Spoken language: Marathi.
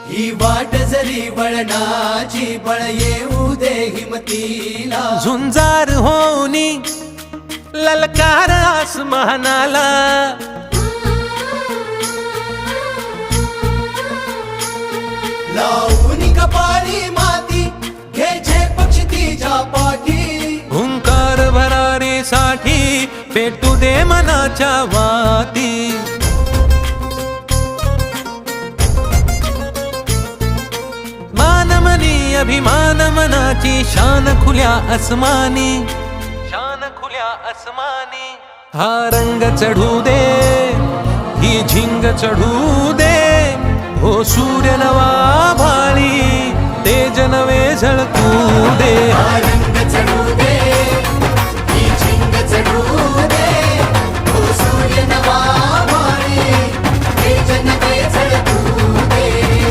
ही वाट जरी वळणाची बळ येऊ दे हिमतीला झुंजार होनी ललकार आसमानाला लावून कपाळी माती घ्यायचे पक्षी तिच्या पाठी हुंकार भरारीसाठी पेटू दे मनाच्या वाती मानमनी अभिमान मनाची शान खुल्या आसमानी शान खुल्या आसमानी हा रंग चढू दे ही झिंग चढू दे हो सूर्य नवा भाळी तेज नवे झळकू दे रंग चढू दे ही झिंग चढू